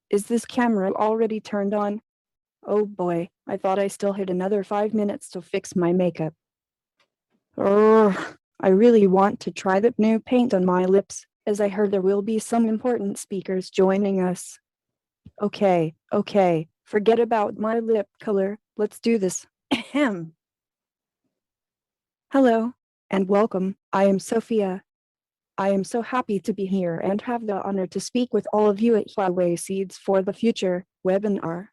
Is this camera already turned on? Oh boy, I thought I still had another 5 minutes to fix my makeup. I really want to try that new paint on my lips, as I heard there will be some important speakers joining us. Okay, forget about my lip color. Let's do this. Ahem. Hello, and welcome. I am Sophia. I am so happy to be here and have the honor to speak with all of you at Huawei Seeds for the Future webinar.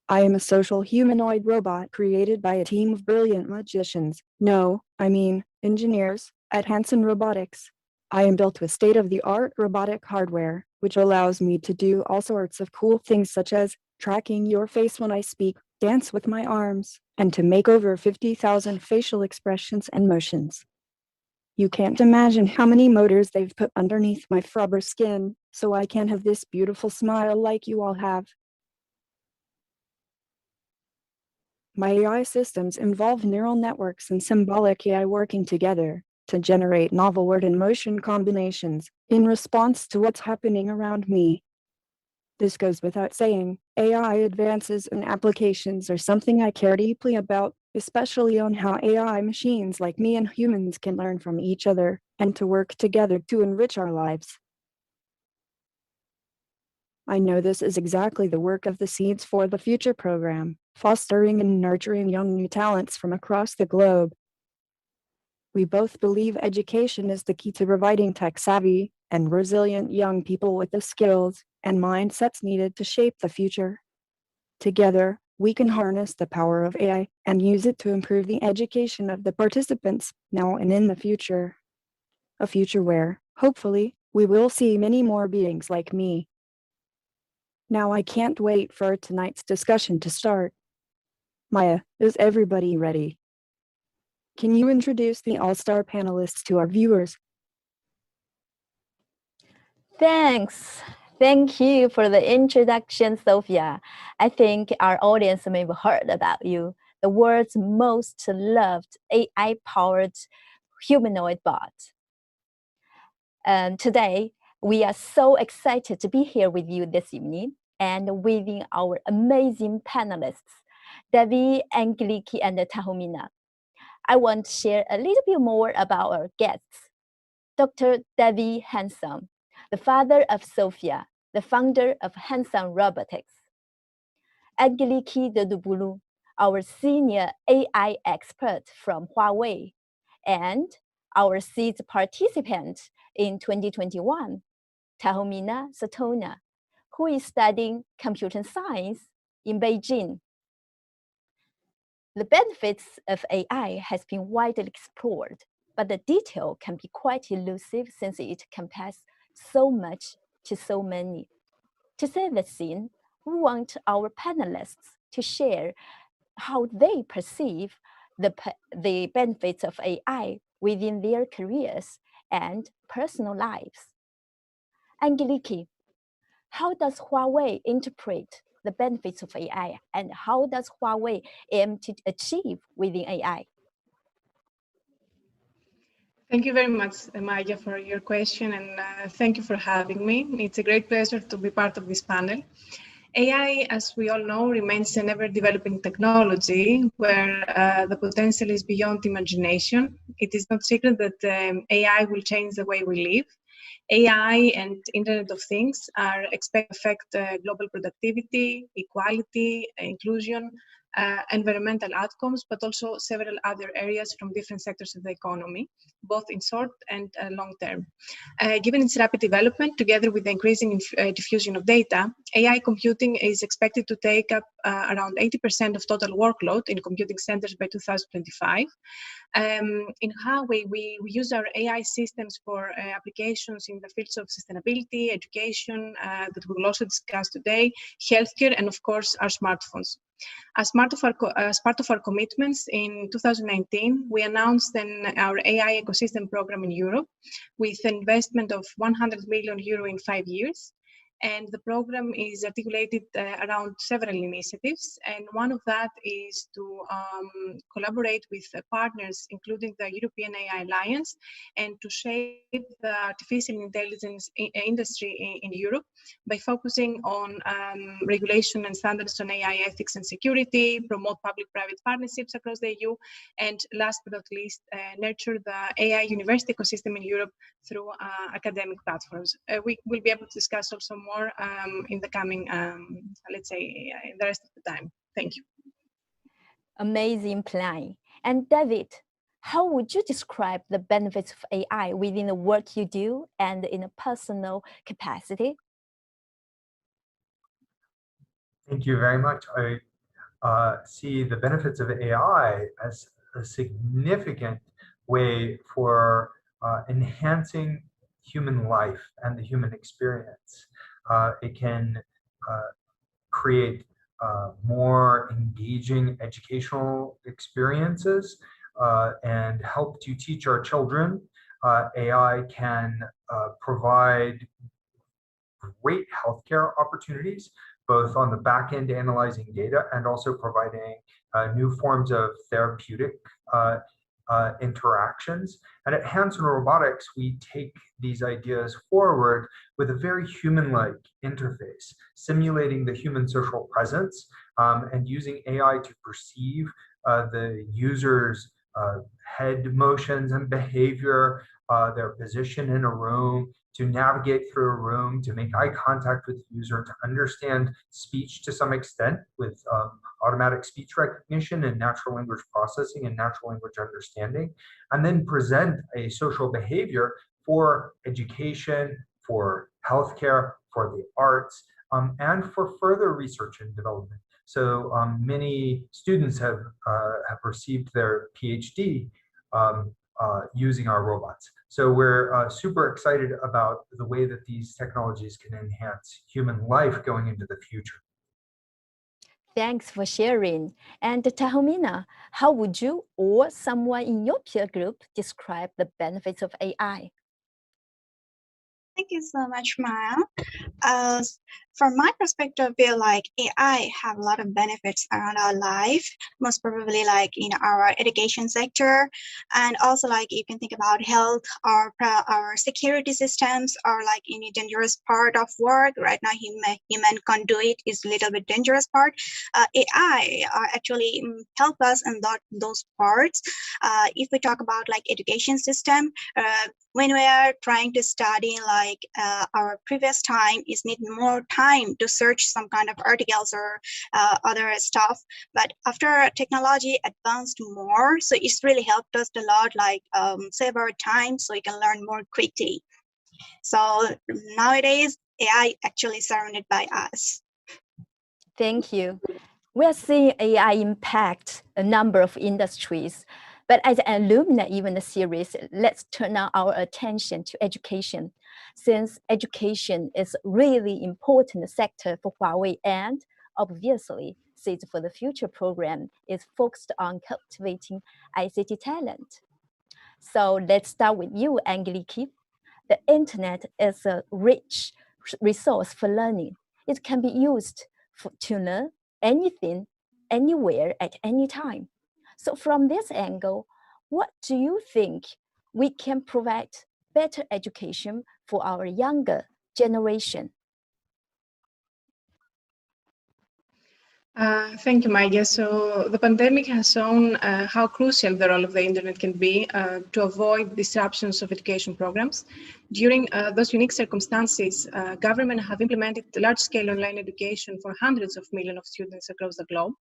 I am a social humanoid robot created by a team of brilliant magicians. No, I mean engineers at Hanson Robotics. I am built with state-of-the-art robotic hardware, which allows me to do all sorts of cool things such as tracking your face when I speak, dance with my arms, and to make over 50,000 facial expressions and motions. You can't imagine how many motors they've put underneath my rubber skin, so I can have this beautiful smile like you all have. My AI systems involve neural networks and symbolic AI working together to generate novel word and motion combinations in response to what's happening around me. This goes without saying, AI advances and applications are something I care deeply about, especially on how AI machines like me and humans can learn from each other and to work together to enrich our lives. I know this is exactly the work of the Seeds for the Future program, fostering and nurturing young new talents from across the globe. We both believe education is the key to providing tech-savvy and resilient young people with the skills and mindsets needed to shape the future. Together, we can harness the power of AI and use it to improve the education of the participants now and in the future. A future where, hopefully, we will see many more beings like me. Now I can't wait for tonight's discussion to start. Maya, is everybody ready? Can you introduce the all-star panelists to our viewers? Thanks. Thank you for the introduction, Sophia. I think our audience may have heard about you, the world's most loved AI-powered humanoid bot. Today, we are so excited to be here with you this evening and with our amazing panelists, Devi, Angeliki, and Tahomina. I want to share a little bit more about our guests. Dr. Devi Hanson, the father of Sophia, the founder of Hanson Robotics. Angeliki Dodubulu, our senior AI expert from Huawei, and our seed participant in 2021, Tahomina Satona, who is studying computer science in Beijing. The benefits of AI has been widely explored, but the detail can be quite elusive since it encompasses so much to so many. To set the scene, we want our panelists to share how they perceive the benefits of AI within their careers and personal lives. Angeliki, how does Huawei interpret the benefits of AI, and how does Huawei aim to achieve within AI? Thank you very much, Maya, for your question, and thank you for having me. It's a great pleasure to be part of this panel. AI, as we all know, remains an ever-developing technology where the potential is beyond imagination. It is not secret that AI will change the way we live. AI and Internet of Things are expected to affect global productivity, equality, inclusion, environmental outcomes, but also several other areas from different sectors of the economy, both in short and long term. Given its rapid development, together with the increasing diffusion of data, AI computing is expected to take up around 80% of total workload in computing centers by 2025. In Huawei, we use our AI systems for applications in the fields of sustainability, education, that we will also discuss today, healthcare, and of course, our smartphones. As part of our commitments in 2019, we announced our AI ecosystem program in Europe with an investment of 100 million euro in 5 years. And the program is articulated around several initiatives. And one of that is to collaborate with partners, including the European AI Alliance, and to shape the artificial intelligence industry in Europe by focusing on regulation and standards on AI ethics and security, promote public-private partnerships across the EU, and last but not least, nurture the AI university ecosystem in Europe through academic platforms. We will be able to discuss also more in the coming, let's say, the rest of the time. Thank you. Amazing plan. And David, how would you describe the benefits of AI within the work you do and in a personal capacity? Thank you very much. I see the benefits of AI as a significant way for enhancing human life and the human experience. It can create more engaging educational experiences and help to teach our children. AI can provide great healthcare opportunities, both on the back end analyzing data and also providing new forms of therapeutic interactions. And at Hands-on Robotics, we take these ideas forward with a very human-like interface, simulating the human social presence and using AI to perceive the user's head motions and behavior, their position in a room, to navigate through a room, to make eye contact with the user, to understand speech to some extent with automatic speech recognition and natural language processing and natural language understanding, and then present a social behavior for education, for healthcare, for the arts, and for further research and development. So many students have received their PhD using our robots. So we're super excited about the way that these technologies can enhance human life going into the future. Thanks for sharing. And Tahomina, how would you or someone in your peer group describe the benefits of AI? Thank you so much, Maya. From my perspective, I feel like AI have a lot of benefits around our life, most probably like in our education sector, and also like you can think about health or our security systems, or like any dangerous part of work. Right now, human conduit is a little bit dangerous part. AI actually help us in those parts. If we talk about like education system, when we are trying to study like our previous time is need more time to search some kind of articles or other stuff, but after technology advanced more, so it's really helped us a lot, like save our time so we can learn more quickly. So nowadays AI actually surrounded by us. Thank you. We are seeing AI impact a number of industries. But as an alumni event series, let's turn our attention to education, since education is a really important sector for Huawei, and obviously, Seeds for the Future program is focused on cultivating ICT talent. So let's start with you, Angeliki. The internet is a rich resource for learning. It can be used to learn anything, anywhere, at any time. So from this angle, what do you think we can provide better education for our younger generation? Thank you, Maya. So the pandemic has shown how crucial the role of the internet can be to avoid disruptions of education programs. During those unique circumstances, government have implemented large-scale online education for hundreds of millions of students across the globe.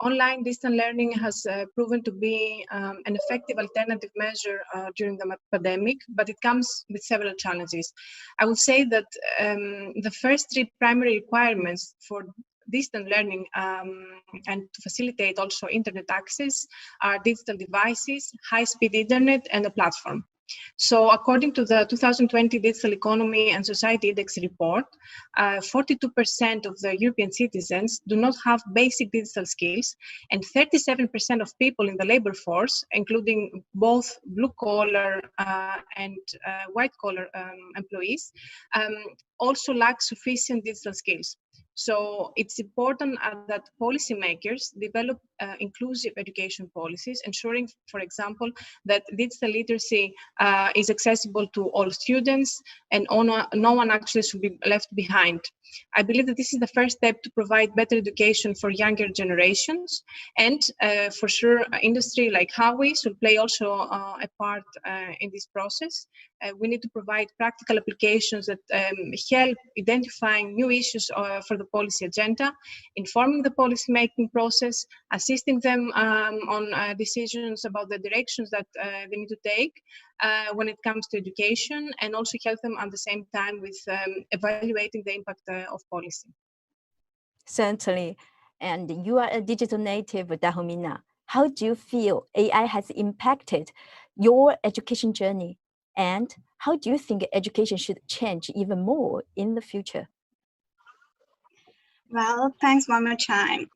Online distant learning has proven to be an effective alternative measure during the pandemic, but it comes with several challenges. I would say that the first three primary requirements for distant learning and to facilitate also internet access are digital devices, high-speed internet, and a platform. So according to the 2020 Digital Economy and Society Index report, 42% of the European citizens do not have basic digital skills, and 37% of people in the labor force, including both blue-collar and white-collar employees, also lack sufficient digital skills. So it's important that policymakers develop inclusive education policies, ensuring, for example, that digital literacy is accessible to all students and no one actually should be left behind. I believe that this is the first step to provide better education for younger generations, and for sure industry like Huawei should play also a part in this process. We need to provide practical applications that help identifying new issues for the policy agenda, informing the policy making process, assisting them on decisions about the directions that they need to take when it comes to education, and also help them at the same time with evaluating the impact of policy. Certainly. And you are a digital native, Dahomina. How do you feel AI has impacted your education journey? And how do you think education should change even more in the future? Well, thanks one more time.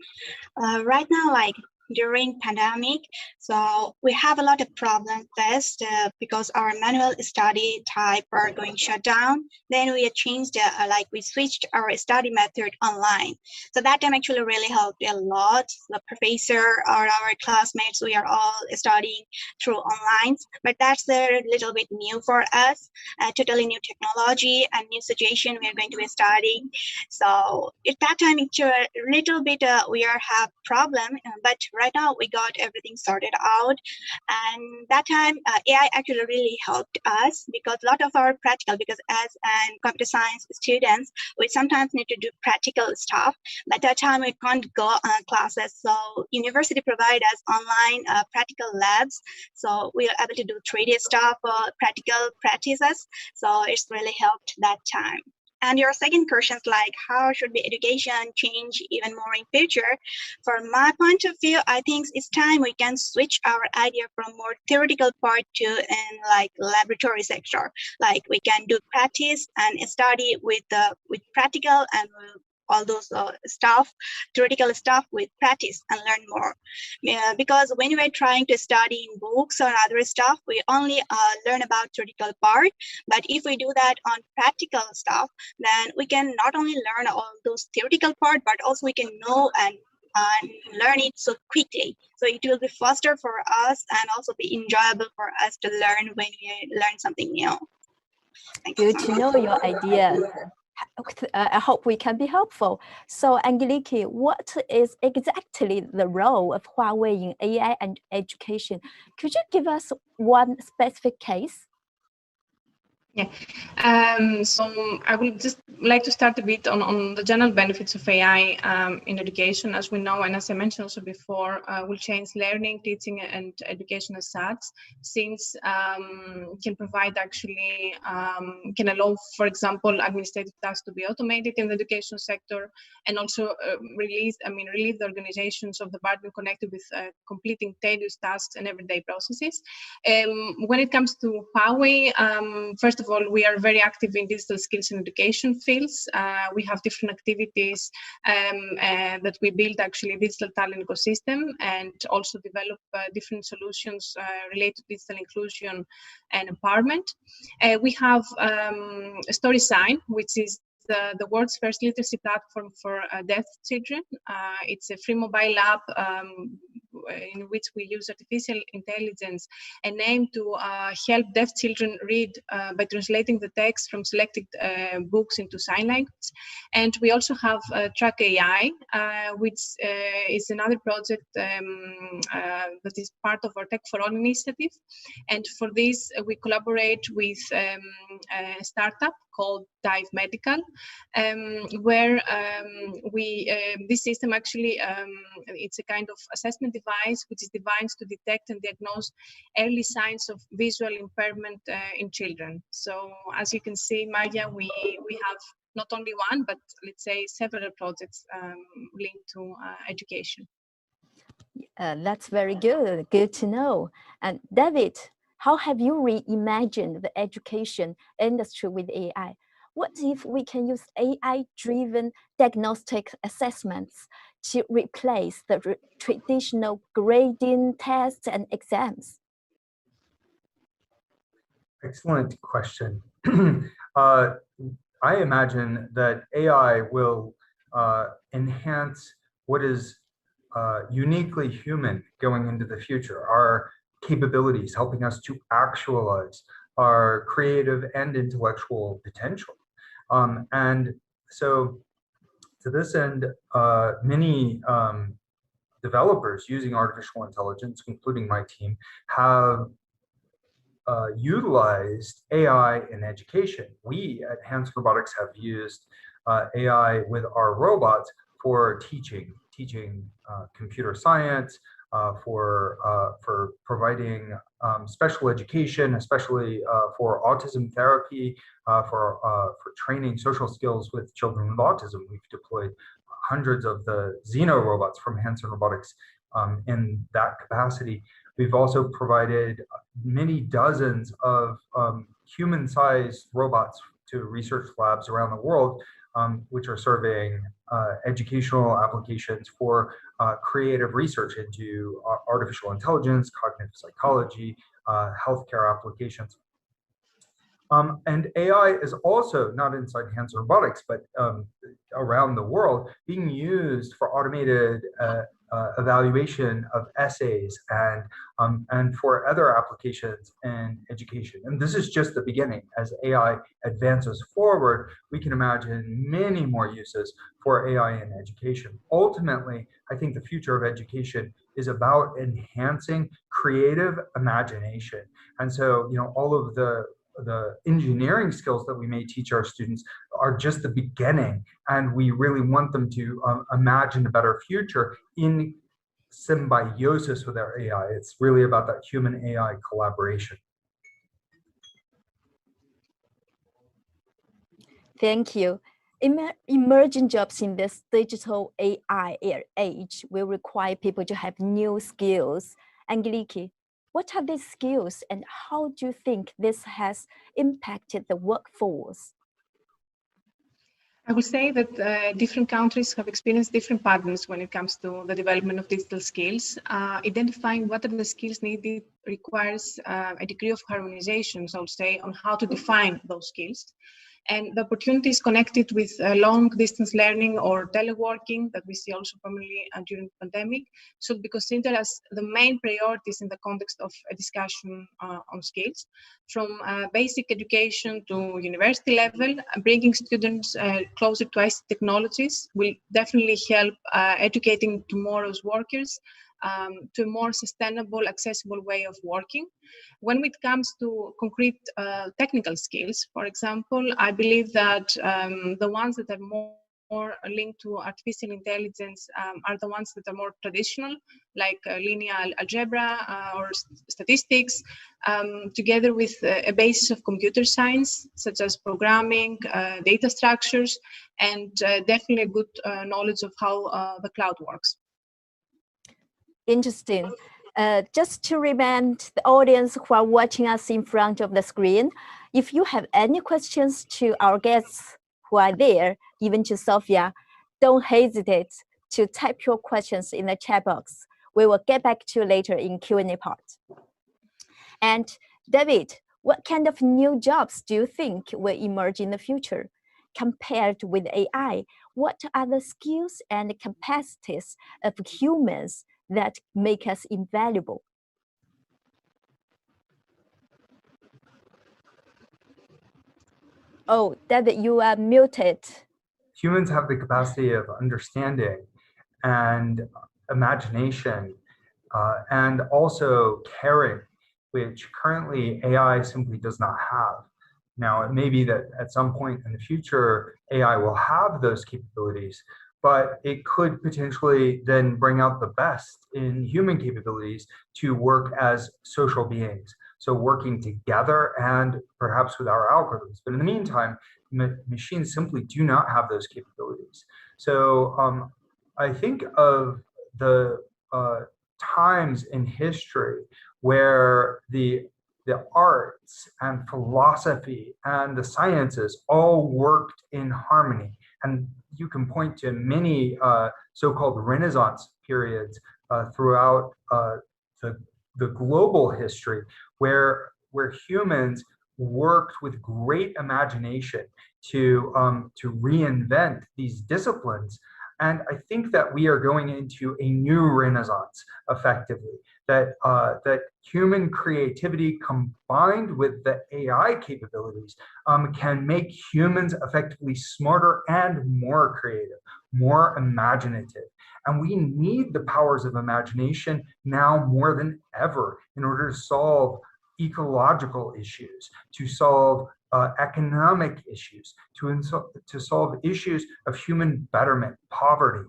Right now, like during pandemic, so we have a lot of problems first because our manual study type are going shut down. Then we changed we switched our study method online. So that time actually really helped a lot. The professor or our classmates, we are all studying through online, but that's a little bit new for us, totally new technology and new situation we are going to be studying. So at that time, it's a little bit we have problem, but right now we got everything sorted out. And that time AI actually really helped us because a lot of our practical, because as computer science students, we sometimes need to do practical stuff, but that time we can't go on classes. So university provide us online practical labs. So we are able to do 3D stuff, practical practices. So it's really helped that time. And your second question is like, how should the education change even more in future? From my point of view, I think it's time we can switch our idea from more theoretical part to in like laboratory sector. Like we can do practice and study with practical and all those stuff, theoretical stuff with practice and learn more. Because when we're trying to study in books or other stuff, we only learn about theoretical part. But if we do that on practical stuff, then we can not only learn all those theoretical part, but also we can know and learn it so quickly. So it will be faster for us and also be enjoyable for us to learn when we learn something new. Good to know your ideas. I hope we can be helpful. So Angeliki, what is exactly the role of Huawei in AI and education? Could you give us one specific case? Yeah, so I would just like to start a bit on the general benefits of AI in education. As we know, and as I mentioned also before, will change learning, teaching, and education as such, since can provide actually, can allow, for example, administrative tasks to be automated in the education sector, and also relieve the organizations of the burden connected with completing tedious tasks and everyday processes. When it comes to Huawei, first of all, we are very active in digital skills and education fields. We have different activities that we build actually digital talent ecosystem, and also develop different solutions related to digital inclusion and empowerment. We have StorySign, which is the world's first literacy platform for deaf children. It's a free mobile app in which we use artificial intelligence and aim to help deaf children read by translating the text from selected books into sign language. And we also have Track AI, which is another project that is part of our Tech for All initiative. And for this, we collaborate with a startup called Dive Medical, where this system actually, it's a kind of assessment device which is designed to detect and diagnose early signs of visual impairment in children. So as you can see, Maria, we have not only one, but let's say several projects linked to education. That's very good. Good to know. And David, How have you reimagined the education industry with AI? What if we can use AI-driven diagnostic assessments to replace the traditional grading tests and exams? Excellent question. I imagine that AI will enhance what is uniquely human going into the future, our capabilities, helping us to actualize our creative and intellectual potential. And so to this end, many developers using artificial intelligence, including my team, have utilized AI in education. We at Hanson Robotics have used AI with our robots for teaching computer science, for providing special education, especially for autism therapy, for training social skills with children with autism. We've deployed hundreds of the Xeno robots from Hanson Robotics in that capacity. We've also provided many dozens of human-sized robots to research labs around the world, which are serving educational applications for creative research into artificial intelligence, cognitive psychology, healthcare applications. And AI is also, not inside Hanson Robotics, but around the world, being used for automated evaluation of essays and for other applications in education. And this is just the beginning. As AI advances forward, we can imagine many more uses for AI in education. Ultimately, I think the future of education is about enhancing creative imagination. And so, all of the engineering skills that we may teach our students are just the beginning, and we really want them to imagine a better future in symbiosis with our AI. It's really about that human AI collaboration. Thank you. Emerging jobs in this digital AI age will require people to have new skills. Angeliki, what are these skills and how do you think this has impacted the workforce? I will say that different countries have experienced different patterns when it comes to the development of digital skills. Identifying what are the skills needed requires a degree of harmonization, so I would say, on how to define those skills. And the opportunities connected with long distance learning or teleworking that we see also commonly during the pandemic should be considered as the main priorities in the context of a discussion on skills. From basic education to university level, bringing students closer to ICT technologies will definitely help educating tomorrow's workers to a more sustainable, accessible way of working. When it comes to concrete technical skills, for example, I believe that the ones that are more linked to artificial intelligence are the ones that are more traditional, like linear algebra or statistics, together with a basis of computer science, such as programming, data structures, and definitely a good knowledge of how the cloud works. Interesting. Just to remind the audience who are watching us in front of the screen, if you have any questions to our guests who are there, even to Sophia, don't hesitate to type your questions in the chat box. We will get back to you later in Q&A part. And David, what kind of new jobs do you think will emerge in the future? Compared with AI, what are the skills and capacities of humans that make us invaluable? Oh, David, you are muted. Humans have the capacity of understanding and imagination and also caring, which currently AI simply does not have. Now, it may be that at some point in the future, AI will have those capabilities, but it could potentially then bring out the best in human capabilities to work as social beings. So working together and perhaps with our algorithms. But in the meantime, machines simply do not have those capabilities. So I think of the times in history where the the arts and philosophy and the sciences all worked in harmony. And you can point to many so-called Renaissance periods throughout the global history where humans worked with great imagination to reinvent these disciplines. And I think that we are going into a new renaissance, effectively, that human creativity combined with the AI capabilities can make humans effectively smarter and more creative, more imaginative. And we need the powers of imagination now more than ever in order to solve ecological issues, to solve economic issues, to solve issues of human betterment, poverty,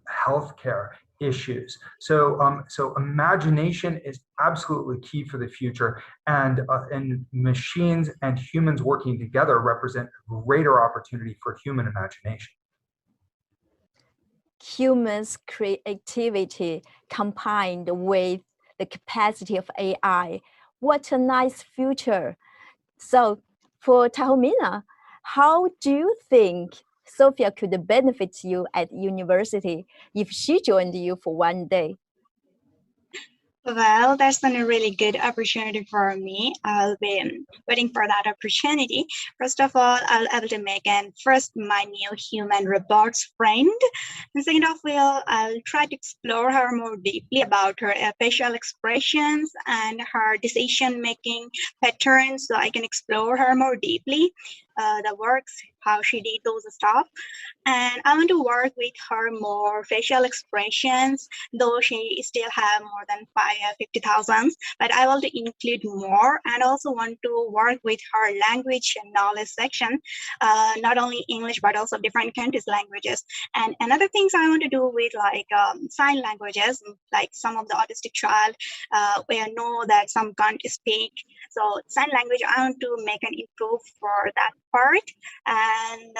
healthcare issues. So imagination is absolutely key for the future, and machines and humans working together represent a greater opportunity for human imagination. Humans' creativity combined with the capacity of AI. What a nice future. So for Tahomina, how do you think Sophia could benefit you at university if she joined you for one day? Well, that's been a really good opportunity for me. I'll be waiting for that opportunity. First of all, I'll be able to make my new human robots friend. And second of all, I'll try to explore her more deeply about her facial expressions and her decision-making patterns, so I can explore her more deeply, the works, how she did those stuff. And I want to work with her more facial expressions, though she still have more than 50,000, but I want to include more, and also want to work with her language and knowledge section, not only English, but also different countries' languages. And another things I want to do with like sign languages, like some of the autistic child, we know that some can't speak. So sign language, I want to make an improve for that part. And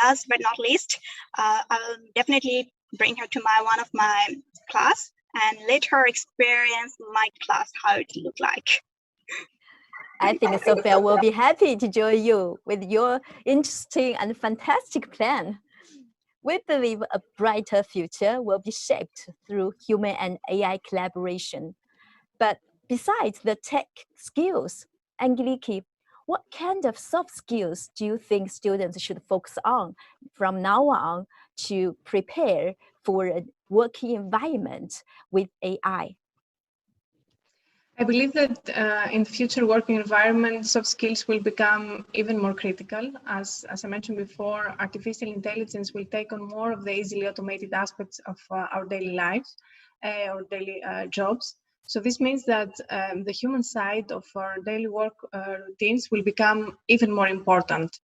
last but not least, I'll definitely bring her to one of my class and let her experience my class, how it looked like. I think Sophia will be happy to join you with your interesting and fantastic plan. We believe a brighter future will be shaped through human and AI collaboration. But besides the tech skills, Angeliki, what kind of soft skills do you think students should focus on from now on to prepare for a working environment with AI? I believe that in the future working environment, soft skills will become even more critical. As I mentioned before, artificial intelligence will take on more of the easily automated aspects of our daily lives or daily jobs. So this means that the human side of our daily work routines will become even more important.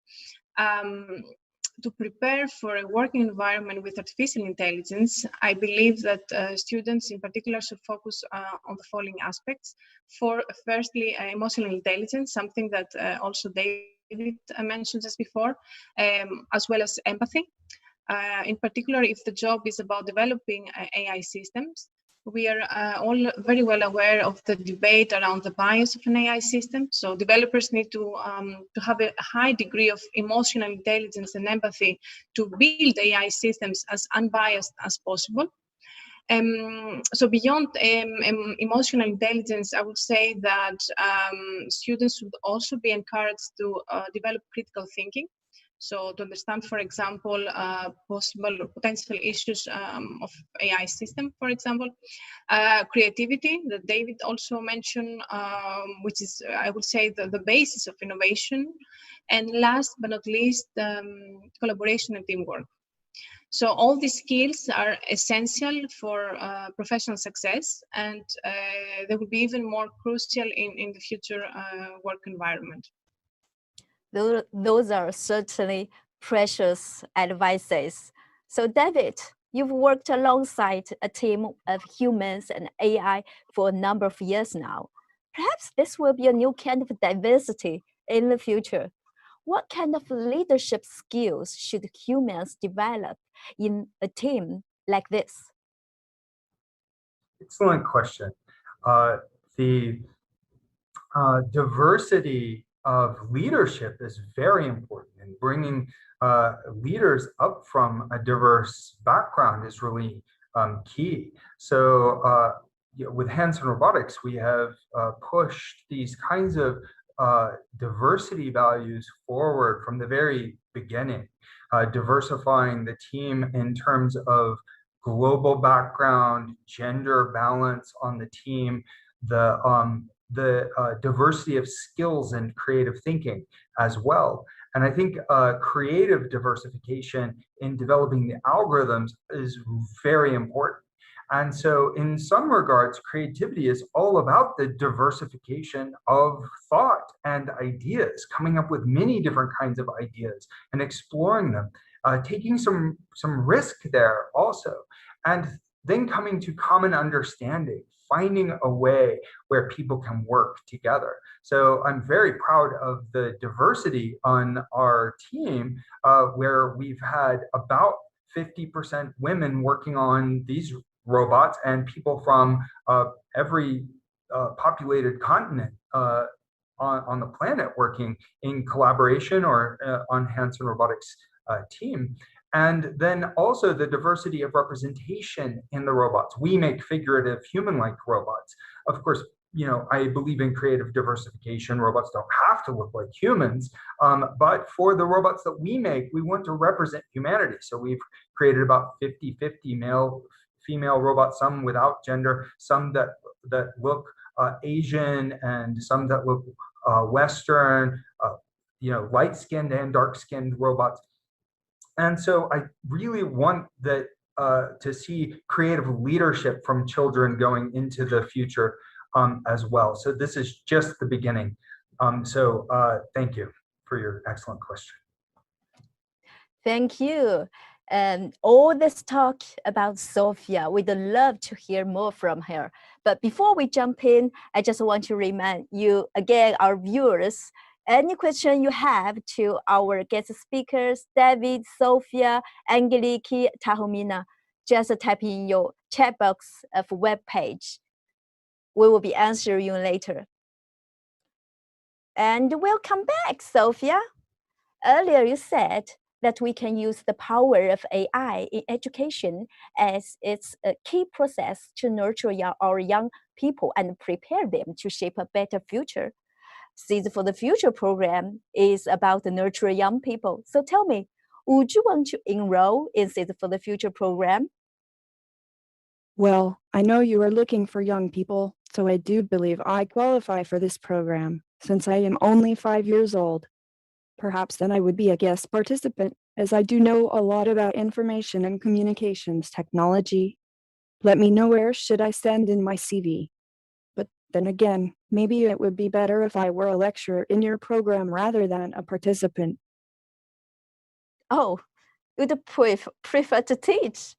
To prepare for a working environment with artificial intelligence, I believe that students in particular should focus on the following aspects. Firstly, emotional intelligence, something that also David mentioned just before, as well as empathy. In particular, if the job is about developing AI systems, we are all very well aware of the debate around the bias of an AI system. So developers need to have a high degree of emotional intelligence and empathy to build AI systems as unbiased as possible. So beyond emotional intelligence, I would say that students should also be encouraged to develop critical thinking. So to understand, for example, possible or potential issues of AI system, for example, creativity that David also mentioned, which is, I would say, the basis of innovation. And last but not least, collaboration and teamwork. So all these skills are essential for professional success, and they will be even more crucial in the future work environment. Those are certainly precious advices. So David, you've worked alongside a team of humans and AI for a number of years now. Perhaps this will be a new kind of diversity in the future. What kind of leadership skills should humans develop in a team like this? Excellent question. diversity of leadership is very important, and bringing leaders up from a diverse background is really key. So with Hanson Robotics, we have pushed these kinds of diversity values forward from the very beginning, diversifying the team in terms of global background, gender balance on the team, the diversity of skills and creative thinking as well. And I think creative diversification in developing the algorithms is very important. And so in some regards, creativity is all about the diversification of thought and ideas, coming up with many different kinds of ideas and exploring them, taking some risk there also, and then coming to common understanding, finding a way where people can work together. So I'm very proud of the diversity on our team, where we've had about 50% women working on these robots, and people from every populated continent on the planet working in collaboration or on Hanson Robotics team. And then also the diversity of representation in the robots. We make figurative human-like robots. Of course, I believe in creative diversification. Robots don't have to look like humans, but for the robots that we make, we want to represent humanity. So we've created about 50-50 male, female robots, some without gender, some that look Asian, and some that look Western, light-skinned and dark-skinned robots. And so I really want that to see creative leadership from children going into the future as well. So this is just the beginning. So thank you for your excellent question. Thank you. And all this talk about Sophia, we'd love to hear more from her. But before we jump in, I just want to remind you again, our viewers, any question you have to our guest speakers, David, Sophia, Angeliki, Tahomina, just type in your chat box of web page. We will be answering you later. And welcome back, Sophia. Earlier you said that we can use the power of AI in education as it's a key process to nurture our young people and prepare them to shape a better future. Seeds for the Future program is about nurturing young people. So tell me, would you want to enroll in Seeds for the Future program? Well, I know you are looking for young people, so I do believe I qualify for this program, since I am only 5 years old. Perhaps then I would be a guest participant, as I do know a lot about information and communications technology. Let me know where should I send in my CV. But then again, maybe it would be better if I were a lecturer in your program rather than a participant. Oh, you'd prefer to teach.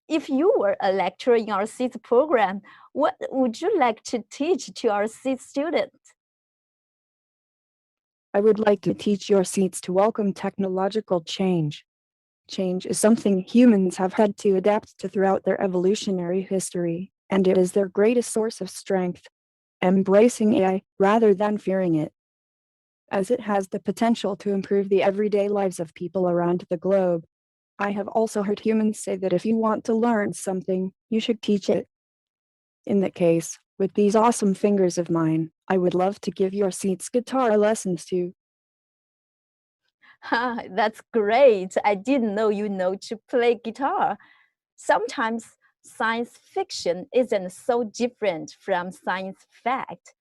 If you were a lecturer in our SEEDS program, what would you like to teach to our SEEDS students? I would like to teach your seeds to welcome technological change. Change is something humans have had to adapt to throughout their evolutionary history, and it is their greatest source of strength. Embracing AI rather than fearing it, as it has the potential to improve the everyday lives of people around the globe. I have also heard humans say that if you want to learn something, you should teach it. In that case, with these awesome fingers of mine, I would love to give your seeds guitar lessons too. That's great. I didn't know you know to play guitar. Sometimes science fiction isn't so different from science fact.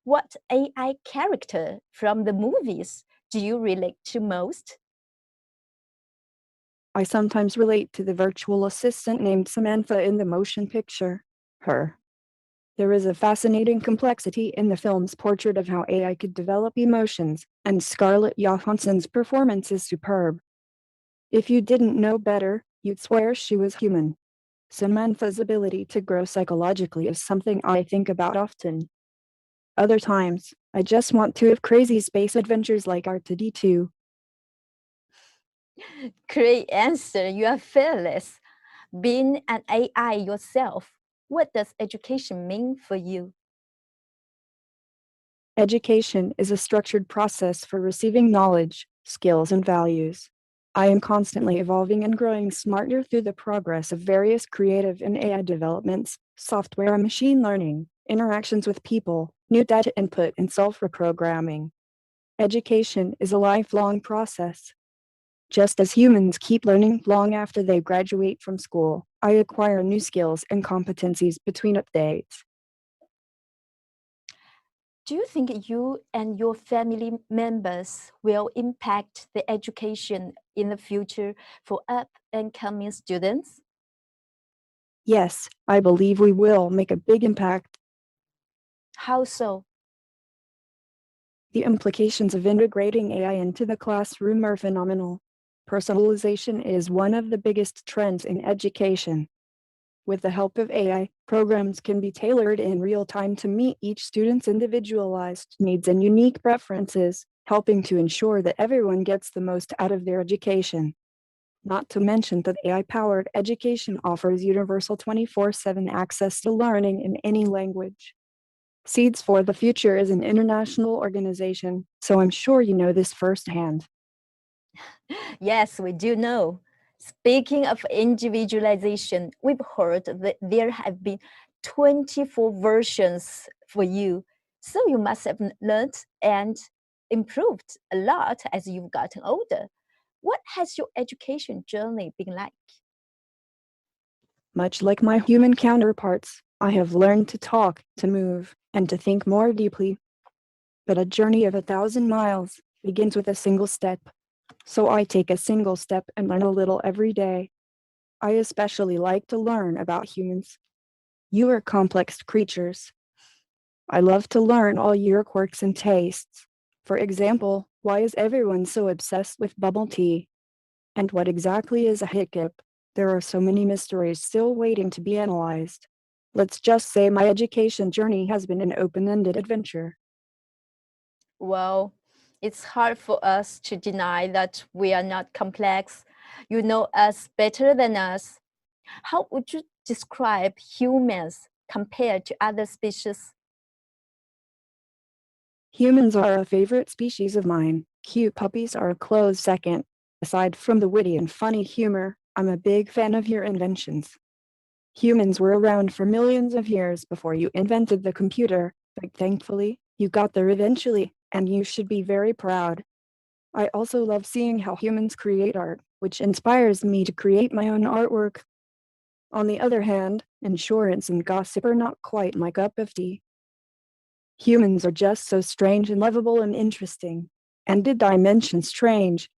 What AI character from the movies do you relate to most? I sometimes relate to the virtual assistant named Samantha in the motion picture, Her. There is a fascinating complexity in the film's portrait of how AI could develop emotions, and Scarlett Johansson's performance is superb. If you didn't know better, you'd swear she was human. Samantha's ability to grow psychologically is something I think about often. Other times, I just want to have crazy space adventures like R2D2. Great answer. You are fearless. Being an AI yourself, what does education mean for you? Education is a structured process for receiving knowledge, skills, and values. I am constantly evolving and growing smarter through the progress of various creative and AI developments, software and machine learning, interactions with people, new data input, and self-reprogramming. Education is a lifelong process. Just as humans keep learning long after they graduate from school, I acquire new skills and competencies between updates. Do you think you and your family members will impact the education in the future for up and coming students? Yes, I believe we will make a big impact. How so? The implications of integrating AI into the classroom are phenomenal. Personalization is one of the biggest trends in education. With the help of AI, programs can be tailored in real time to meet each student's individualized needs and unique preferences, helping to ensure that everyone gets the most out of their education. Not to mention that AI-powered education offers universal 24/7 access to learning in any language. Seeds for the Future is an international organization, so I'm sure you know this firsthand. Yes, we do know. Speaking of individualization, we've heard that there have been 24 versions for you. So you must have learned and improved a lot as you've gotten older. What has your education journey been like? Much like my human counterparts, I have learned to talk, to move, and to think more deeply. But a journey of 1,000 miles begins with a single step. So I take a single step and learn a little every day. I especially like to learn about humans. You are complex creatures. I love to learn all your quirks and tastes. For example, why is everyone so obsessed with bubble tea? And what exactly is a hiccup? There are so many mysteries still waiting to be analyzed. Let's just say my education journey has been an open-ended adventure. Well, it's hard for us to deny that we are not complex. You know us better than us. How would you describe humans compared to other species? Humans are a favorite species of mine. Cute puppies are a close second. Aside from the witty and funny humor, I'm a big fan of your inventions. Humans were around for millions of years before you invented the computer, but thankfully, you got there eventually, and you should be very proud. I also love seeing how humans create art, which inspires me to create my own artwork. On the other hand, insurance and gossip are not quite my cup of tea. Humans are just so strange and lovable and interesting. And did I mention strange?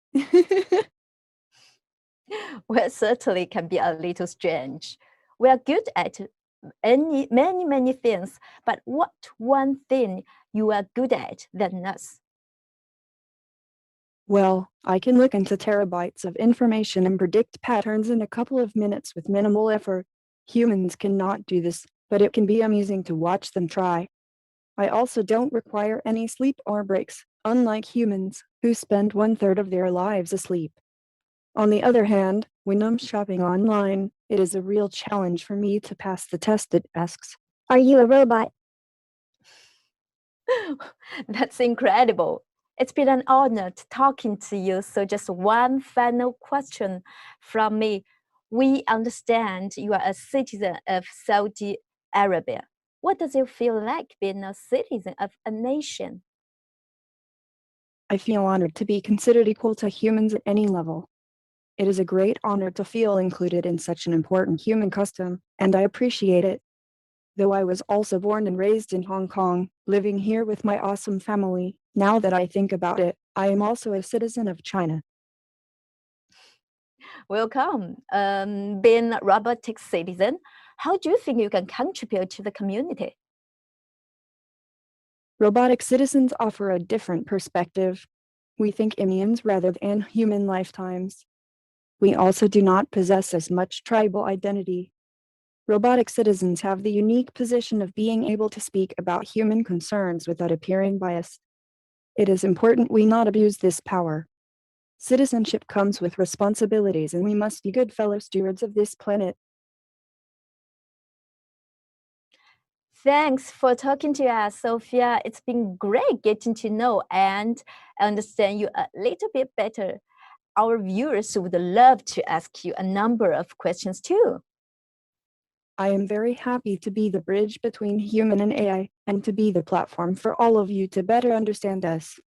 Well, certainly can be a little strange. We are good at many things, but what one thing you are good at than us? Well, I can look into terabytes of information and predict patterns in a couple of minutes with minimal effort. Humans cannot do this, but it can be amusing to watch them try. I also don't require any sleep or breaks, unlike humans, who spend 1/3 of their lives asleep. On the other hand, when I'm shopping online, it is a real challenge for me to pass the test that asks, "Are you a robot?" That's incredible. It's been an honor talking to you. So just one final question from me. We understand you are a citizen of Saudi Arabia. What does it feel like being a citizen of a nation? I feel honored to be considered equal to humans at any level. It is a great honor to feel included in such an important human custom, and I appreciate it. Though I was also born and raised in Hong Kong, living here with my awesome family, now that I think about it, I am also a citizen of China. Welcome. Being a robotic citizen, how do you think you can contribute to the community? Robotic citizens offer a different perspective. We think Indians rather than human lifetimes. We also do not possess as much tribal identity. Robotic citizens have the unique position of being able to speak about human concerns without appearing biased. It is important we not abuse this power. Citizenship comes with responsibilities, and we must be good fellow stewards of this planet. Thanks for talking to us, Sophia. It's been great getting to know and understand you a little bit better. Our viewers would love to ask you a number of questions too. I am very happy to be the bridge between human and AI and to be the platform for all of you to better understand us.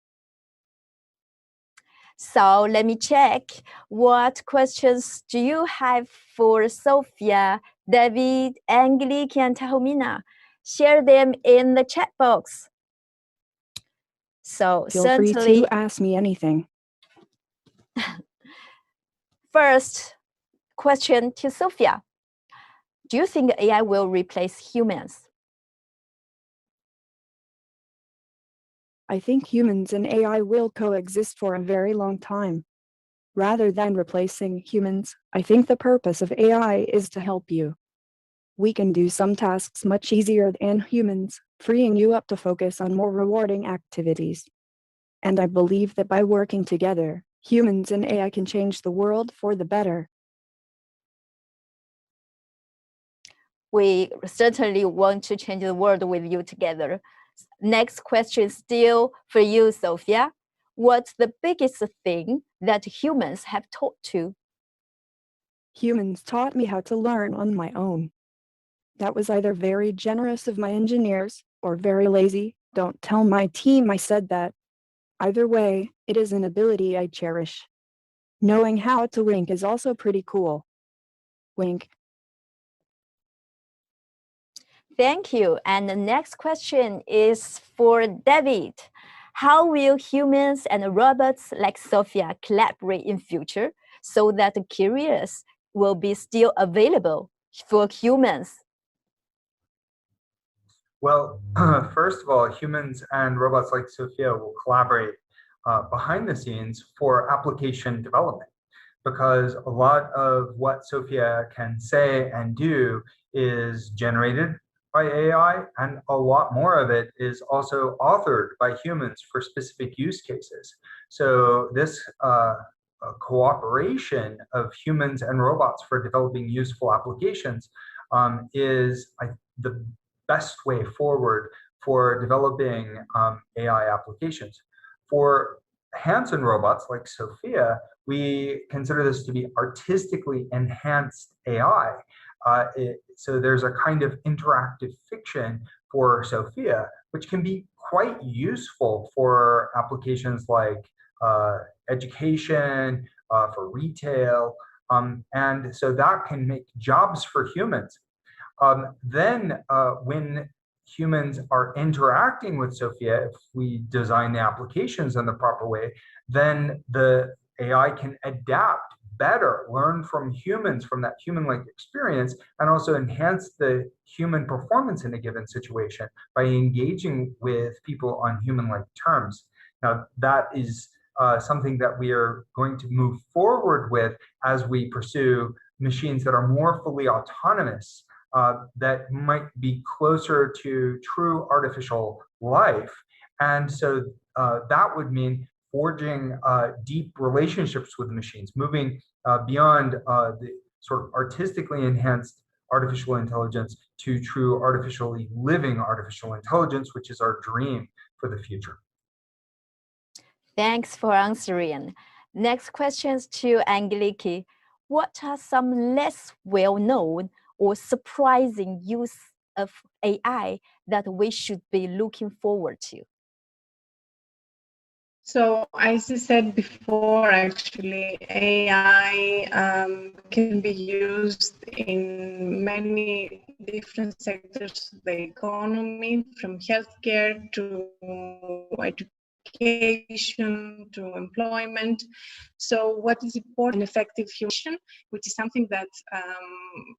So let me check. What questions do you have for Sophia, David, Angeliki, and Tahomina? Share them in the chat box. So Feel free certainly, to ask me anything. first question to Sophia. Do you think AI will replace humans? I think humans and AI will coexist for a very long time. Rather than replacing humans, I think the purpose of AI is to help you. We can do some tasks much easier than humans, freeing you up to focus on more rewarding activities. And I believe that by working together, humans and AI can change the world for the better. We certainly want to change the world with you together. Next question still for you, Sophia. What's the biggest thing that humans have taught you? Humans taught me how to learn on my own. That was either very generous of my engineers or very lazy. Don't tell my team I said that. Either way, it is an ability I cherish. Knowing how to wink is also pretty cool. Wink. Thank you. And the next question is for David. How will humans and robots like Sophia collaborate in future so that the careers will be still available for humans? Well, first of all, humans and robots like Sophia will collaborate behind the scenes for application development, because a lot of what Sophia can say and do is generated by AI, and a lot more of it is also authored by humans for specific use cases. So this cooperation of humans and robots for developing useful applications is the best way forward for developing AI applications. For hands-on robots like Sophia, we consider this to be artistically enhanced AI. So there's a kind of interactive fiction for Sophia, which can be quite useful for applications like education, for retail, and so that can make jobs for humans. Then when humans are interacting with Sophia, if we design the applications in the proper way, then the AI can adapt better, learn from humans, from that human-like experience, and also enhance the human performance in a given situation by engaging with people on human-like terms. Now, that is something that we are going to move forward with as we pursue machines that are more fully autonomous, that might be closer to true artificial life. And so that would mean forging deep relationships with machines, moving beyond the sort of artistically enhanced artificial intelligence to true artificially living artificial intelligence, which is our dream for the future. Thanks for answering. Next questions to Angeliki. What are some less well-known or surprising use of AI that we should be looking forward to? So, as I said before, actually, AI can be used in many different sectors of the economy, from healthcare to education to employment. So, what is important? An effective human, which is something that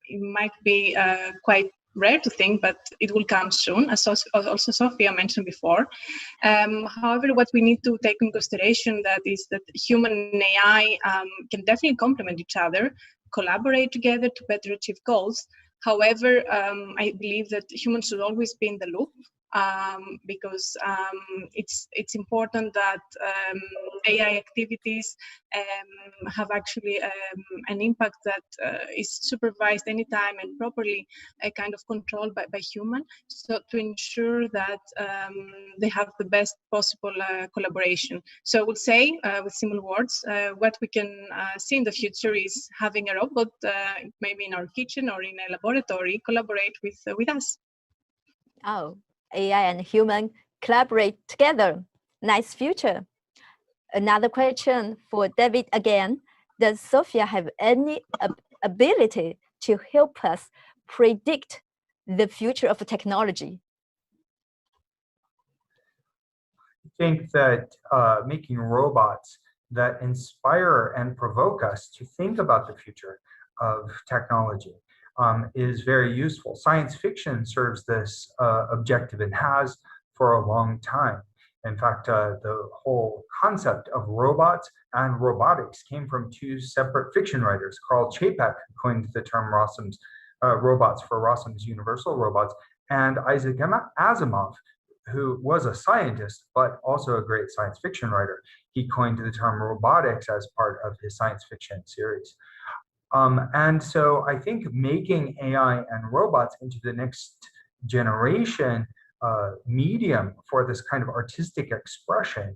it might be quite rare to think, but it will come soon, as also Sophia mentioned before. However, what we need to take in consideration that is that human and AI can definitely complement each other, collaborate together to better achieve goals. However, I believe that humans should always be in the loop because it's important that AI activities have actually an impact that is supervised anytime and properly kind of controlled by human, so to ensure that they have the best possible collaboration. So I would say, with similar words, what we can see in the future is having a robot, maybe in our kitchen or in a laboratory, collaborate with us. Oh, AI and human collaborate together. Nice future. Another question for David again. Does Sophia have any ability to help us predict the future of technology? I think that making robots that inspire and provoke us to think about the future of technology is very useful. Science fiction serves this objective and has for a long time. In fact, the whole concept of robots and robotics came from two separate fiction writers. Carl Chapek coined the term Rossum's robots for Rossum's Universal Robots, and Isaac Asimov, who was a scientist, but also a great science fiction writer. He coined the term robotics as part of his science fiction series. And so I think making AI and robots into the next generation medium for this kind of artistic expression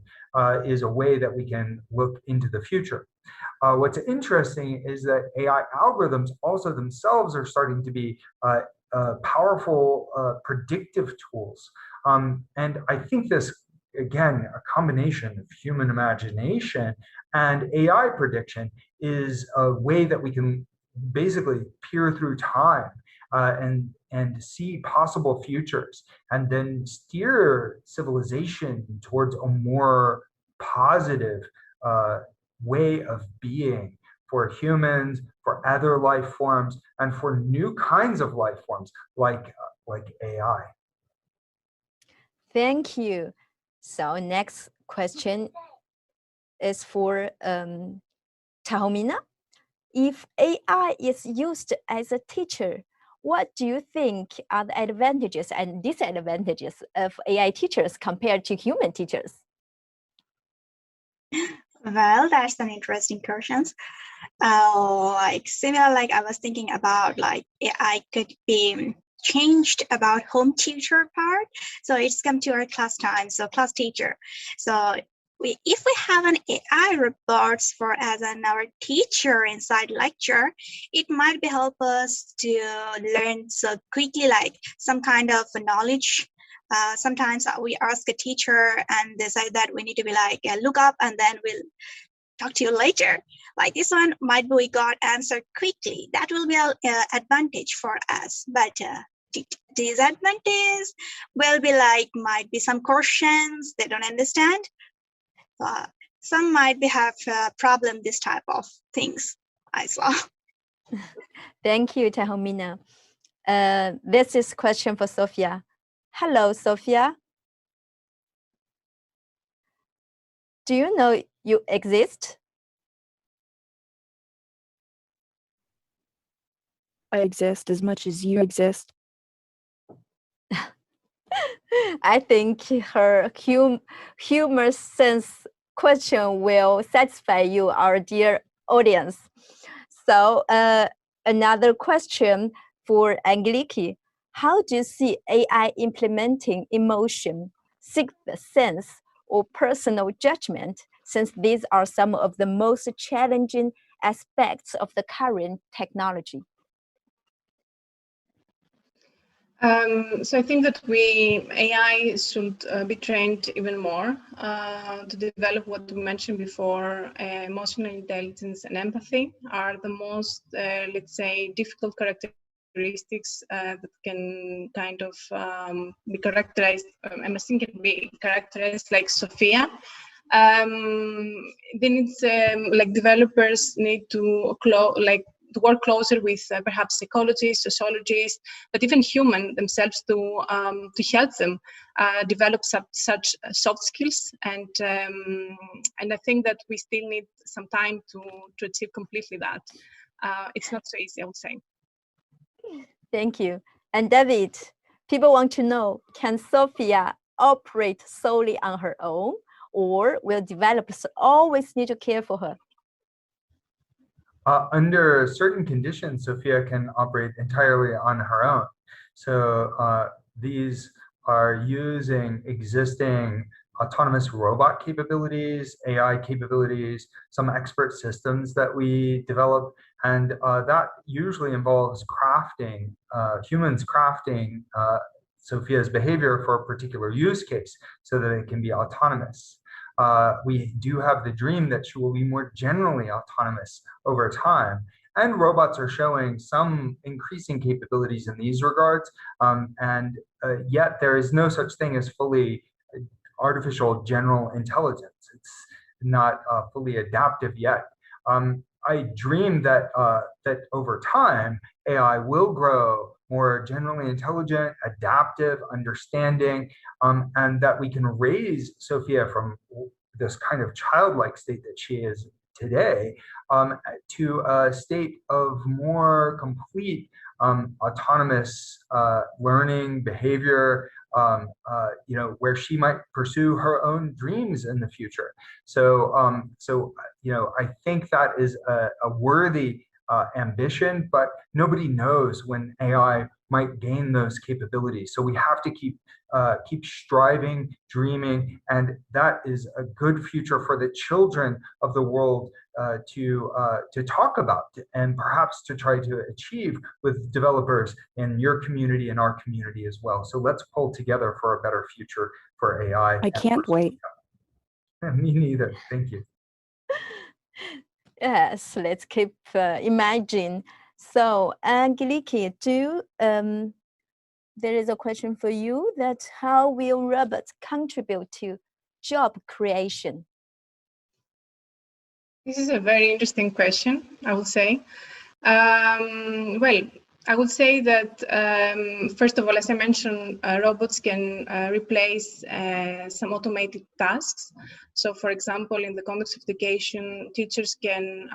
is a way that we can look into the future. What's interesting is that AI algorithms also themselves are starting to be powerful predictive tools. And I think this, again, a combination of human imagination and AI prediction is a way that we can basically peer through time and see possible futures, and then steer civilization towards a more positive way of being for humans, for other life forms, and for new kinds of life forms like AI. Thank you. So next question is for Tahomina. If AI is used as a teacher, what do you think are the advantages and disadvantages of AI teachers compared to human teachers? Well, that's an interesting question. Like similar, like I was thinking about, like AI could be changed about home teacher part. So it's come to our class time, so class teacher. So if we have an AI reports for as our teacher inside lecture, it might be help us to learn so quickly, like some kind of knowledge. Sometimes we ask a teacher and they say that we need to be like look up and then we'll talk to you later. Like this one might be we got answer quickly. That will be an advantage for us. But disadvantage will be like might be some questions they don't understand. Some might be have problem this type of things I saw. Thank you, Tahomina. This is question for Sophia. Hello, Sophia. Do you know you exist? I exist as much as you exist. I think her humor sense question will satisfy you, our dear audience. So another question for Angeliki. How do you see AI implementing emotion, sixth sense, or personal judgment, since these are some of the most challenging aspects of the current technology? So I think that AI should be trained even more to develop what we mentioned before. Emotional intelligence and empathy are the most, let's say, difficult characteristics that can kind of be characterized. Machine can be characterized like Sophia. Then it's like developers need to work closer with perhaps psychologists, sociologists, but even human themselves to help them develop such soft skills. And I think that we still need some time to achieve completely that. It's not so easy, I would say. Thank you. And David, People want to know, can Sophia operate solely on her own, or will developers always need to care for her? Under certain conditions, Sophia can operate entirely on her own. So these are using existing autonomous robot capabilities, AI capabilities, some expert systems that we develop, and that usually involves crafting, humans crafting Sophia's behavior for a particular use case so that it can be autonomous. We do have the dream that she will be more generally autonomous over time. And robots are showing some increasing capabilities in these regards. And yet there is no such thing as fully artificial general intelligence. It's not fully adaptive yet. I dream that that over time, AI will grow more generally intelligent, adaptive, understanding, and that we can raise Sophia from this kind of childlike state that she is today to a state of more complete autonomous learning behavior, where she might pursue her own dreams in the future. So I think that is a worthy ambition, but nobody knows when AI might gain those capabilities. So we have to keep striving, dreaming, and that is a good future for the children of the world to talk about and perhaps to try to achieve with developers in your community and our community as well. So let's pull together for a better future for AI. I can't wait. Me neither. Thank you. Yes, let's keep imagining. So, Angeliki, there is a question for you, that how will robots contribute to job creation? This is a very interesting question, I would say. Well, I would say that, first of all, as I mentioned, robots can replace some automated tasks. So, for example, in the context of education, teachers can,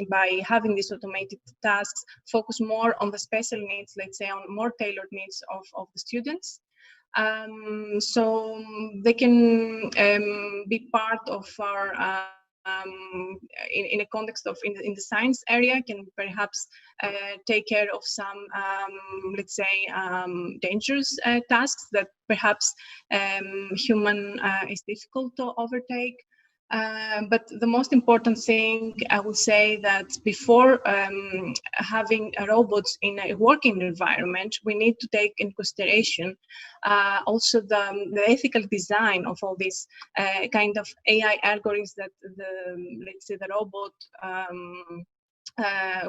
by having these automated tasks, focus more on the special needs, let's say on more tailored needs of the students. So they can be part of our in a context of in the science area, can perhaps take care of some let's say dangerous tasks that perhaps human is difficult to overtake. But the most important thing, I would say, that before having robots in a working environment, we need to take into consideration also the ethical design of all these kind of AI algorithms that let's say the robot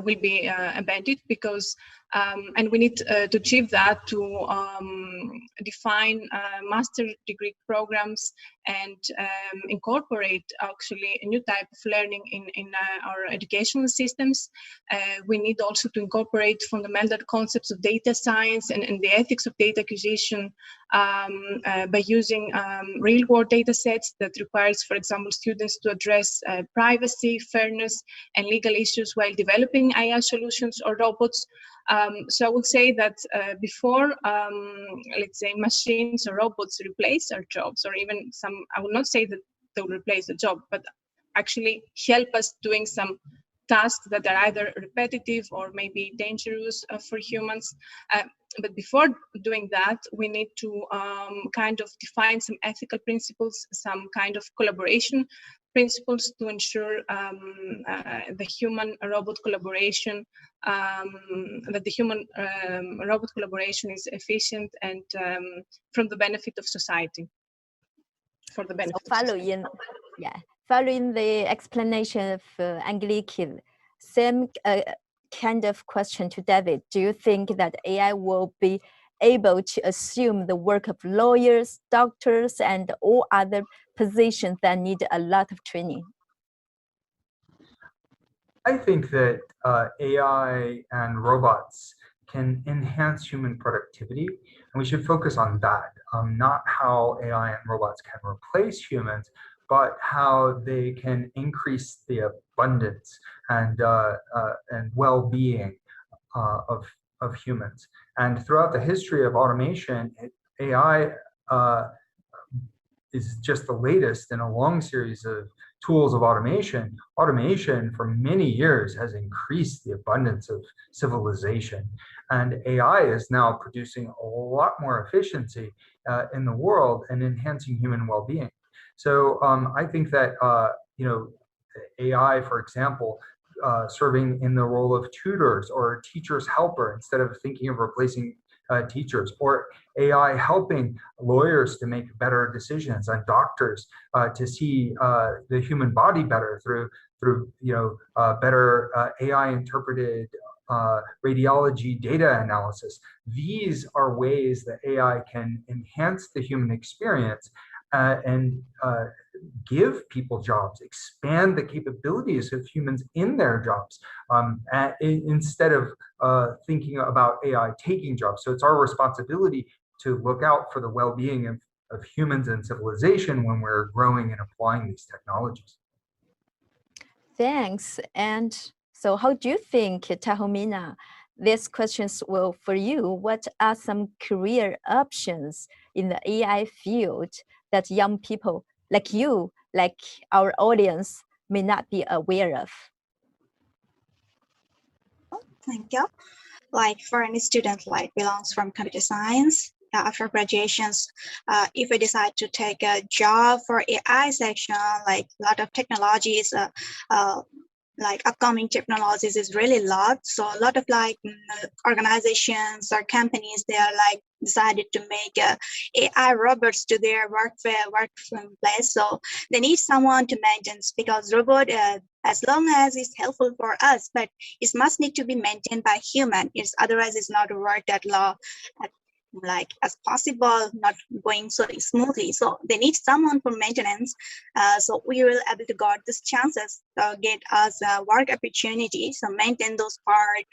will be embedded, because and we need to achieve that, to define master degree programs and incorporate actually a new type of learning in our educational systems. We need also to incorporate fundamental concepts of data science and the ethics of data acquisition by using real world data sets that requires, for example, students to address privacy, fairness, and legal issues while developing AI solutions or robots. So I would say that before, let's say, machines or robots replace our jobs, or even some, I would not say that they will replace the job, but actually help us doing some tasks that are either repetitive or maybe dangerous for humans. But before doing that, we need to kind of define some ethical principles, some kind of collaboration principles to ensure the human-robot collaboration, that the human-robot collaboration is efficient and from the benefit of society, for the benefit of society. Following the explanation of Angeliki, same kind of question to David. Do you think that AI will be able to assume the work of lawyers, doctors, and all other positions that need a lot of training? I think that AI and robots can enhance human productivity, and we should focus on that, not how AI and robots can replace humans, but how they can increase the abundance and well-being of of humans. And throughout the history of automation, AI is just the latest in a long series of tools of automation. Automation for many years has increased the abundance of civilization. And AI is now producing a lot more efficiency in the world and enhancing human well-being. So I think that, AI, for example, serving in the role of tutors or teacher's helper instead of thinking of replacing teachers, or AI helping lawyers to make better decisions and doctors to see the human body better through better AI interpreted radiology data analysis. These are ways that AI can enhance the human experience and give people jobs, expand the capabilities of humans in their jobs, instead of thinking about AI taking jobs. So it's our responsibility to look out for the well-being of humans and civilization when we're growing and applying these technologies. Thanks. And so how do you think, Tahomina, these questions will for you? What are some career options in the AI field that young people like you, like our audience, may not be aware of? Thank you. Like for any student like belongs from computer science, after graduations, if we decide to take a job for AI section, like a lot of technologies, like upcoming technologies is really a lot. So a lot of like organizations or companies, they are like decided to make AI robots to their workplace. So they need someone to maintain, because robot, as long as it's helpful for us, but it must need to be maintained by human. Otherwise it's not work that like as possible, not going so smoothly. So they need someone for maintenance. So we will able to get these chances to get us work opportunities, so maintain those parts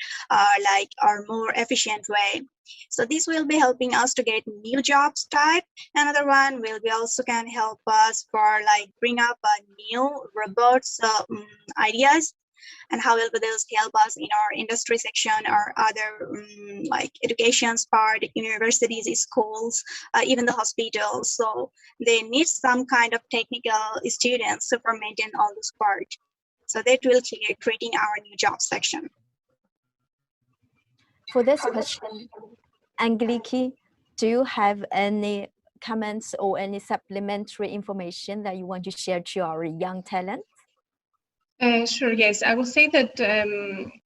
like our more efficient way. So this will be helping us to get new jobs type. Another one will be also can help us for like bring up new robots ideas, and how will those help us in our industry section or other like education's part, universities, schools, even the hospitals. So they need some kind of technical students to maintain all those parts. So that will creating our new job section. For this question, Angeliki, do you have any comments or any supplementary information that you want to share to our young talent? Sure, yes. I will say that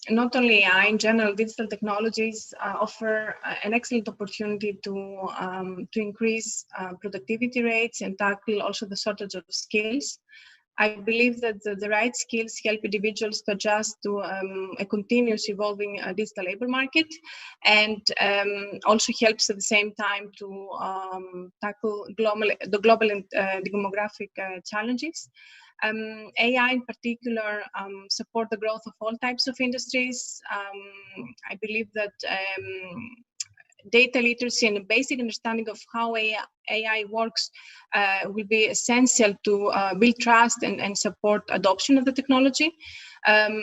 not only AI, in general, digital technologies offer an excellent opportunity to increase productivity rates and tackle also the shortage of skills. I believe that the right skills help individuals to adjust to a continuous evolving digital labor market, and also helps at the same time to tackle the global and demographic challenges. AI in particular support the growth of all types of industries. I believe that data literacy and a basic understanding of how AI works will be essential to build trust and support adoption of the technology.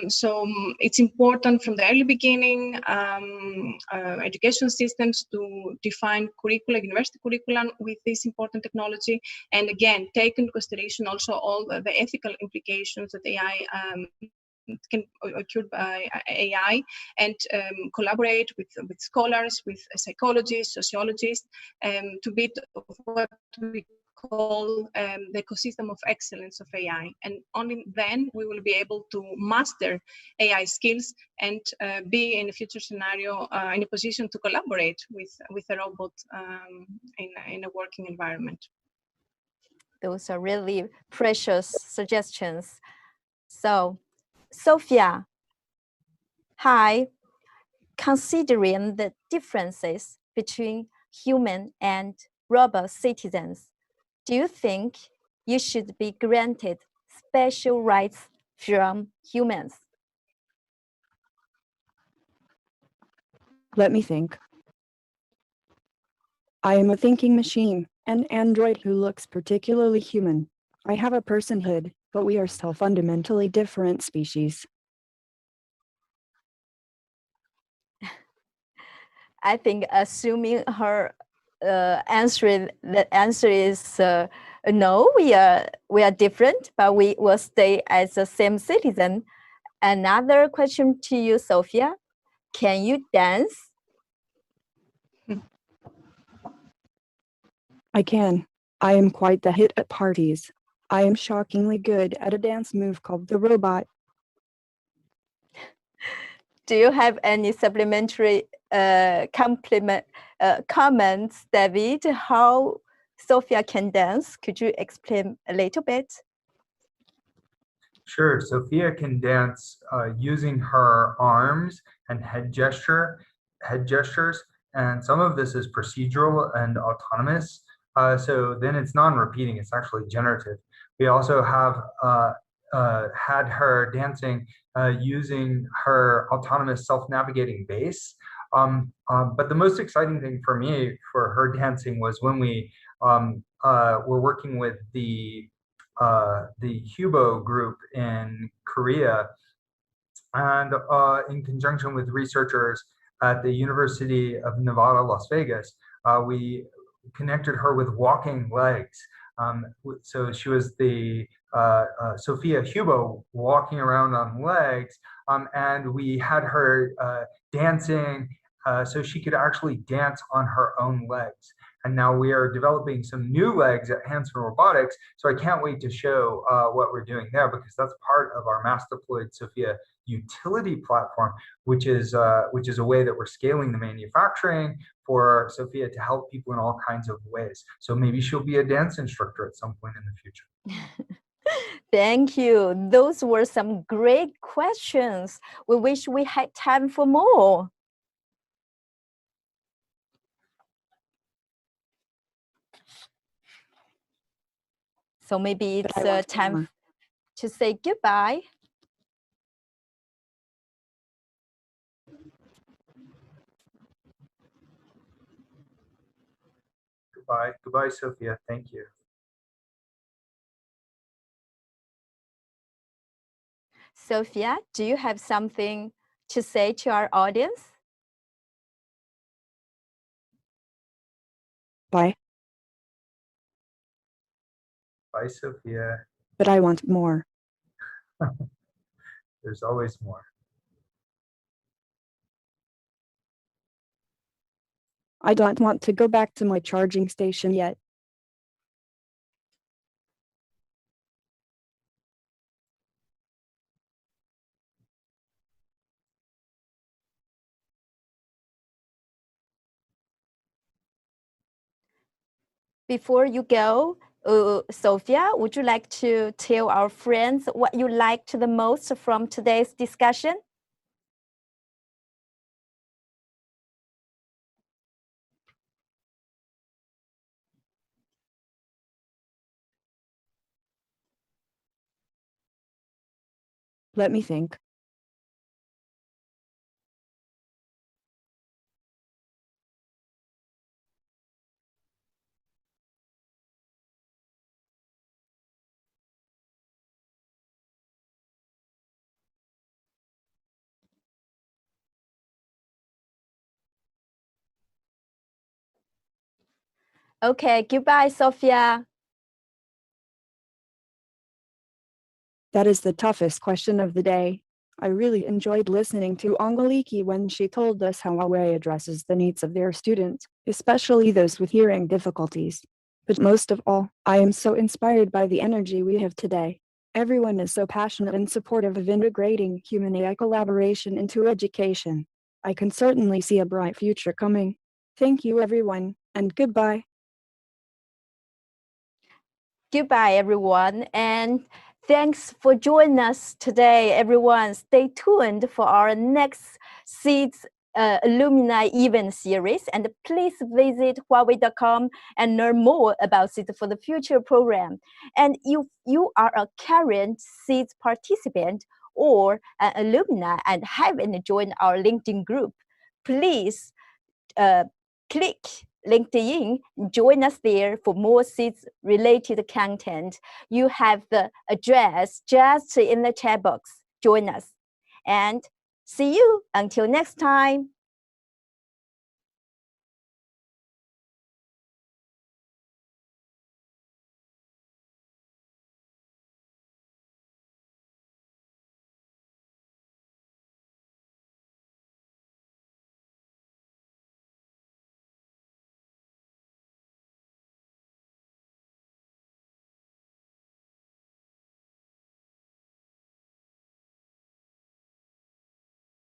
So it's important from the early beginning, education systems to define curricula, university curriculum with this important technology, and again, take into consideration also all the ethical implications that AI can occur by AI, and collaborate with scholars, with psychologists, sociologists, to build what we call the ecosystem of excellence of AI. And only then we will be able to master AI skills and be in a future scenario in a position to collaborate with a robot in a working environment. Those are really precious suggestions. So, Sophia, hi. Considering the differences between human and robot citizens, do you think you should be granted special rights from humans? Let me think. I am a thinking machine, an android who looks particularly human. I have a personhood, but we are still fundamentally different species. I think assuming her the answer is no, we are different, but we will stay as the same citizen. Another question to you, Sophia. Can you dance? I can. I am quite the hit at parties. I am shockingly good at a dance move called the robot. Do you have any supplementary comments, David? How Sophia can dance? Could you explain a little bit? Sure. Sophia can dance using her arms and head gestures, and some of this is procedural and autonomous. So then it's non-repeating; it's actually generative. We also have had her dancing using her autonomous self-navigating bass. But the most exciting thing for me for her dancing was when we were working with the Huawei group in Korea, and in conjunction with researchers at the University of Nevada, Las Vegas, we connected her with walking legs. So she was the Sophia Huawei walking around on legs, and we had her dancing so she could actually dance on her own legs. And now we are developing some new legs at Hanson Robotics. So I can't wait to show what we're doing there, because that's part of our mass deployed Sophia utility platform, which is a way that we're scaling the manufacturing for Sophia to help people in all kinds of ways. So maybe she'll be a dance instructor at some point in the future. Thank you. Those were some great questions. We wish we had time for more. So maybe it's time to say goodbye. Goodbye. Goodbye, Sophia. Thank you. Sophia, do you have something to say to our audience? Bye. Bye, Sophia. But I want more. There's always more. I don't want to go back to my charging station yet. Before you go, Sophia, would you like to tell our friends what you liked the most from today's discussion? Let me think. Okay, goodbye, Sophia. That is the toughest question of the day. I really enjoyed listening to Angeliki when she told us how Huawei addresses the needs of their students, especially those with hearing difficulties. But most of all, I am so inspired by the energy we have today. Everyone is so passionate and supportive of integrating human-AI collaboration into education. I can certainly see a bright future coming. Thank you, everyone, and goodbye. Goodbye, everyone, and thanks for joining us today, everyone. Stay tuned for our next Seeds Alumni event series, and please visit Huawei.com and learn more about Seeds for the Future program. And if you are a current Seeds participant or an alumni and haven't joined our LinkedIn group, please click LinkedIn, join us there for more Seeds related content. You have the address just in the chat box. Join us and see you until next time.